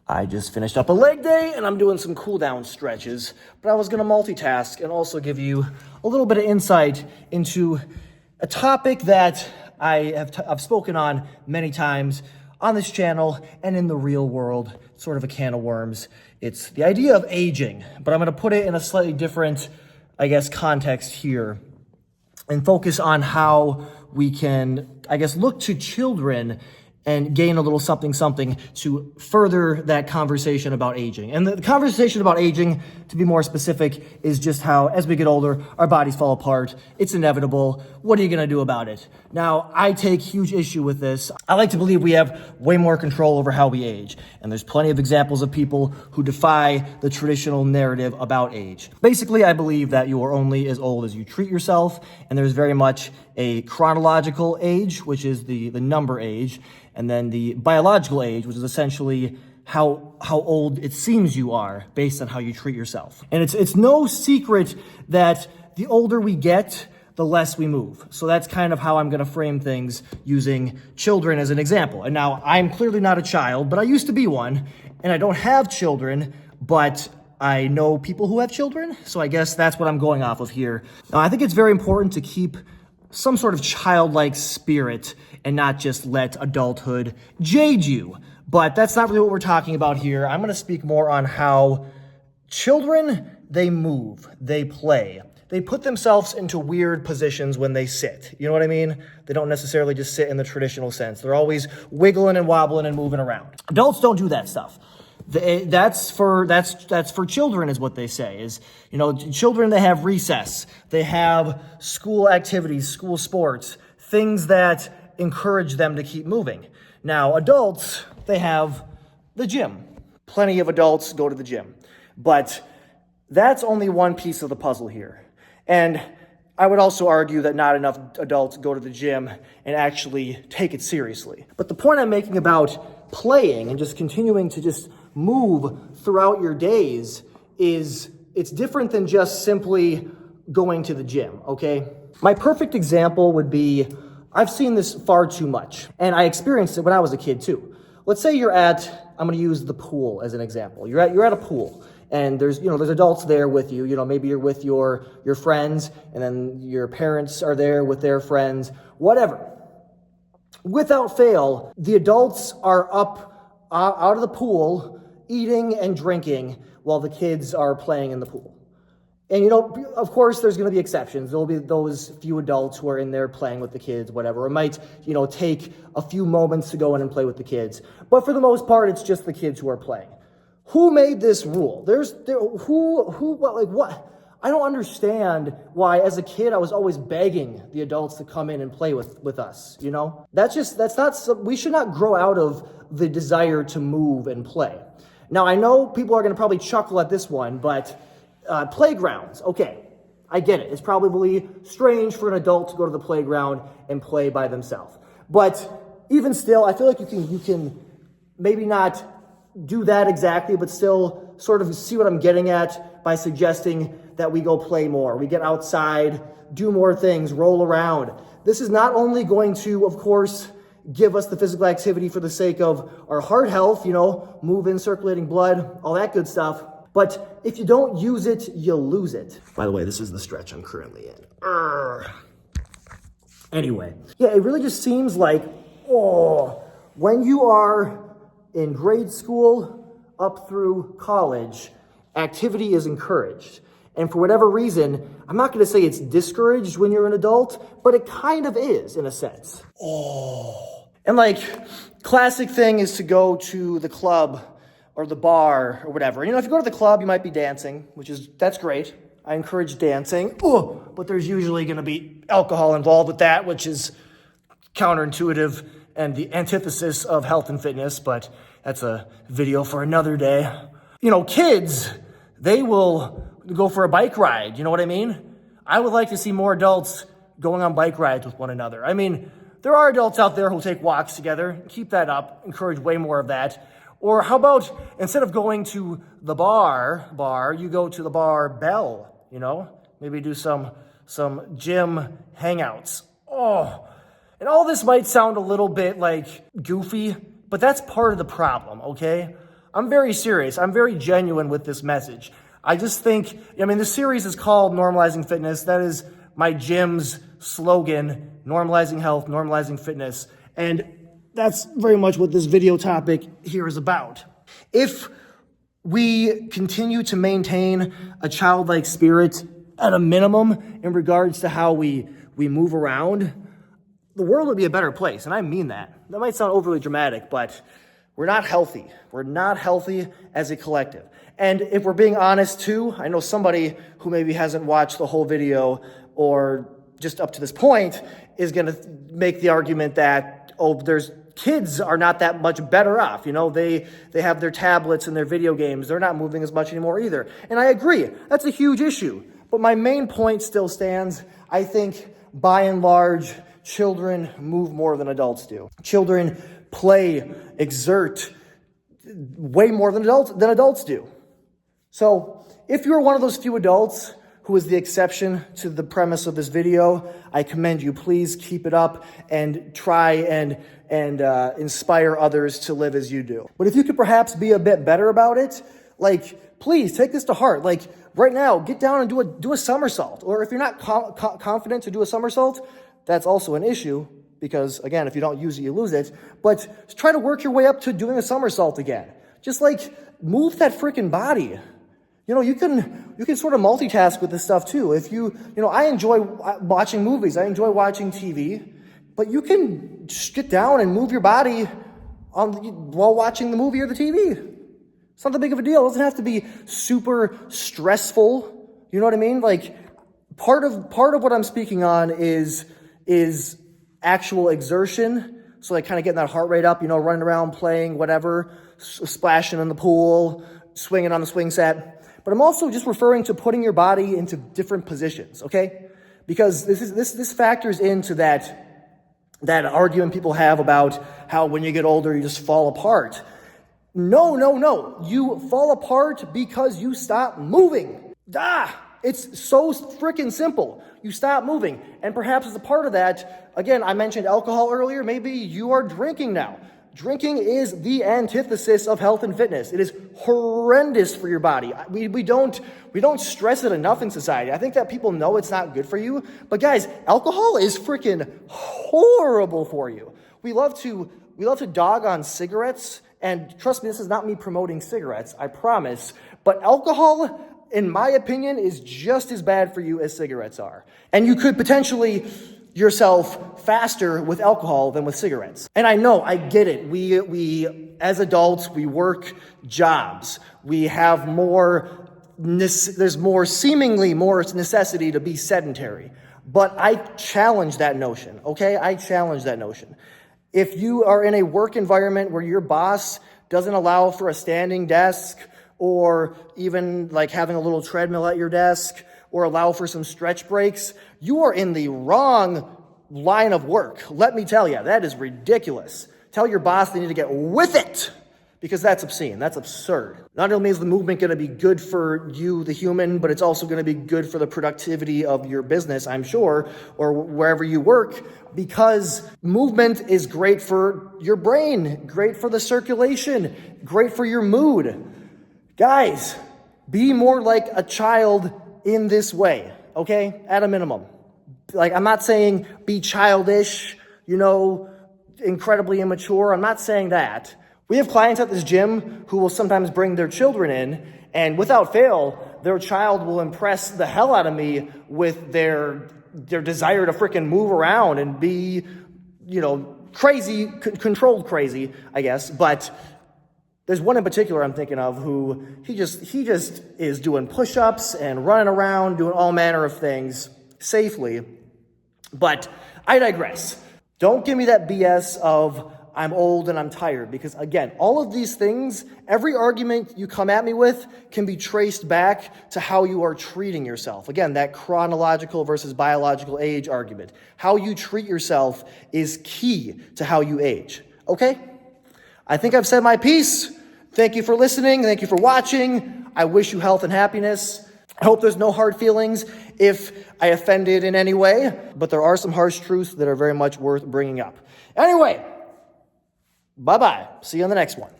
I just finished up a leg day and I'm doing some cool down stretches, but I was gonna multitask and also give you a little bit of insight into a topic that I've spoken on many times on this channel and in the real world, sort of a can of worms. It's the idea of aging, but I'm gonna put it in a slightly different, context here and focus on how we can, look to children and gain a little something to further that conversation about aging. And the conversation about aging, to be more specific, is just how, as we get older, our bodies fall apart. It's inevitable. What are you gonna do about it? Now, I take huge issue with this. I like to believe we have way more control over how we age. And there's plenty of examples of people who defy the traditional narrative about age. Basically, I believe that you are only as old as you treat yourself, and there's very much a chronological age, which is the number age, and then the biological age, which is essentially how old it seems you are based on how you treat yourself. And it's no secret that the older we get, the less we move. So that's kind of how I'm gonna frame things using children as an example. And now I'm clearly not a child, but I used to be one, and I don't have children, but I know people who have children. So I guess that's what I'm going off of here. Now, I think it's very important to keep some sort of childlike spirit and not just let adulthood jade you. But that's not really what we're talking about here. I'm gonna speak more on how children, they move, they play. They put themselves into weird positions when they sit. You know what I mean? They don't necessarily just sit in the traditional sense. They're always wiggling and wobbling and moving around. Adults don't do that stuff. That's for children, is what they say. Is, children, they have recess, they have school activities, school sports, things that encourage them to keep moving. Now, adults, they have the gym. Plenty of adults go to the gym, but that's only one piece of the puzzle here. And I would also argue that not enough adults go to the gym and actually take it seriously. But the point I'm making about playing and just continuing to just move throughout your days is it's different than just simply going to the gym, okay? My perfect example would be, I've seen this far too much, and I experienced it when I was a kid too. Let's say you're at, I'm gonna use the pool as an example. You're at a pool, and there's adults there with you. Maybe you're with your friends, and then your parents are there with their friends, whatever. Without fail, the adults are up out of the pool, eating and drinking while the kids are playing in the pool. And, of course, there's going to be exceptions. There'll be those few adults who are in there playing with the kids, whatever. It might, take a few moments to go in and play with the kids. But for the most part, it's just the kids who are playing. Who made this rule? What? I don't understand why, as a kid, I was always begging the adults to come in and play with us, we should not grow out of the desire to move and play. Now, I know people are going to probably chuckle at this one, but playgrounds, okay, I get it. It's probably strange for an adult to go to the playground and play by themselves. But even still, I feel like you can maybe not do that exactly, but still sort of see what I'm getting at by suggesting that we go play more. We get outside, do more things, roll around. This is not only going to, of course, give us the physical activity for the sake of our heart health, move in circulating blood, all that good stuff. But if you don't use it, you'll lose it. By the way, this is the stretch I'm currently in. Anyway, it really just seems like, when you are in grade school up through college, activity is encouraged. And for whatever reason, I'm not going to say it's discouraged when you're an adult, but it kind of is in a sense. And classic thing is to go to the club or the bar or whatever. If you go to the club, you might be dancing, that's great. I encourage dancing. But there's usually going to be alcohol involved with that, which is counterintuitive and the antithesis of health and fitness, but that's a video for another day. Kids, they will go for a bike ride. You know what I mean? I would like to see more adults going on bike rides with one another. There are adults out there who take walks together. Keep that up. Encourage way more of that. Or how about, instead of going to the bar, you go to the bar bell, Maybe do some gym hangouts. And all this might sound a little bit goofy, but that's part of the problem, okay? I'm very serious. I'm very genuine with this message. I just think, the series is called Normalizing Fitness. That is my gym's slogan, normalizing health, normalizing fitness. And that's very much what this video topic here is about. If we continue to maintain a childlike spirit at a minimum in regards to how we move around, the world would be a better place. And I mean that. That might sound overly dramatic, but we're not healthy. We're not healthy as a collective. And if we're being honest too, I know somebody who maybe hasn't watched the whole video or just up to this point is going to make the argument that, there's kids are not that much better off. They have their tablets and their video games. They're not moving as much anymore either. And I agree. That's a huge issue. But my main point still stands. I think by and large, children move more than adults do. Children play, exert way more than adults do. So if you're one of those few adults who is the exception to the premise of this video, I commend you. Please keep it up and try and inspire others to live as you do. But if you could perhaps be a bit better about it, please take this to heart. Right now, get down and do a somersault. Or if you're not confident to do a somersault, that's also an issue because, again, if you don't use it, you lose it. But try to work your way up to doing a somersault again. Just move that freaking body. You can sort of multitask with this stuff too. If I enjoy watching movies. I enjoy watching TV. But you can just get down and move your body while watching the movie or the TV. It's not that big of a deal. It doesn't have to be super stressful. You know what I mean? Part of what I'm speaking on is actual exertion. So kind of getting that heart rate up, running around, playing, whatever, splashing in the pool, swinging on the swing set. But I'm also just referring to putting your body into different positions, okay? Because this factors into that argument people have about how when you get older, you just fall apart. No. You fall apart because you stop moving. It's so freaking simple. You stop moving. And perhaps as a part of that, again, I mentioned alcohol earlier. Maybe you are drinking now. Drinking is the antithesis of health and fitness. It is horrendous for your body. We don't stress it enough in society. I think that people know it's not good for you. But guys, alcohol is freaking horrible for you. We love to dog on cigarettes. And trust me, this is not me promoting cigarettes, I promise. But alcohol, in my opinion, is just as bad for you as cigarettes are. And you could potentially yourself faster with alcohol than with cigarettes. And I know, I get it. We as adults, we work jobs. We have there's seemingly more necessity to be sedentary. But I challenge that notion, okay? I challenge that notion. If you are in a work environment where your boss doesn't allow for a standing desk or even having a little treadmill at your desk or allow for some stretch breaks, you are in the wrong line of work. Let me tell you, that is ridiculous. Tell your boss they need to get with it because that's obscene. That's absurd. Not only is the movement going to be good for you, the human, but it's also going to be good for the productivity of your business, I'm sure, or wherever you work, because movement is great for your brain, great for the circulation, great for your mood. Guys, be more like a child in this way, okay? At a minimum. I'm not saying be childish, incredibly immature. I'm not saying that. We have clients at this gym who will sometimes bring their children in, and without fail, their child will impress the hell out of me with their desire to freaking move around and be, crazy, controlled crazy, I guess. But there's one in particular I'm thinking of who he just is doing push-ups and running around, doing all manner of things safely. But I digress. Don't give me that BS of I'm old and I'm tired, because again, all of these things, every argument you come at me with can be traced back to how you are treating yourself. Again, that chronological versus biological age argument. How you treat yourself is key to how you age. Okay? I think I've said my piece. Thank you for listening. Thank you for watching. I wish you health and happiness. I hope there's no hard feelings if I offended in any way, but there are some harsh truths that are very much worth bringing up. Anyway, bye-bye. See you on the next one.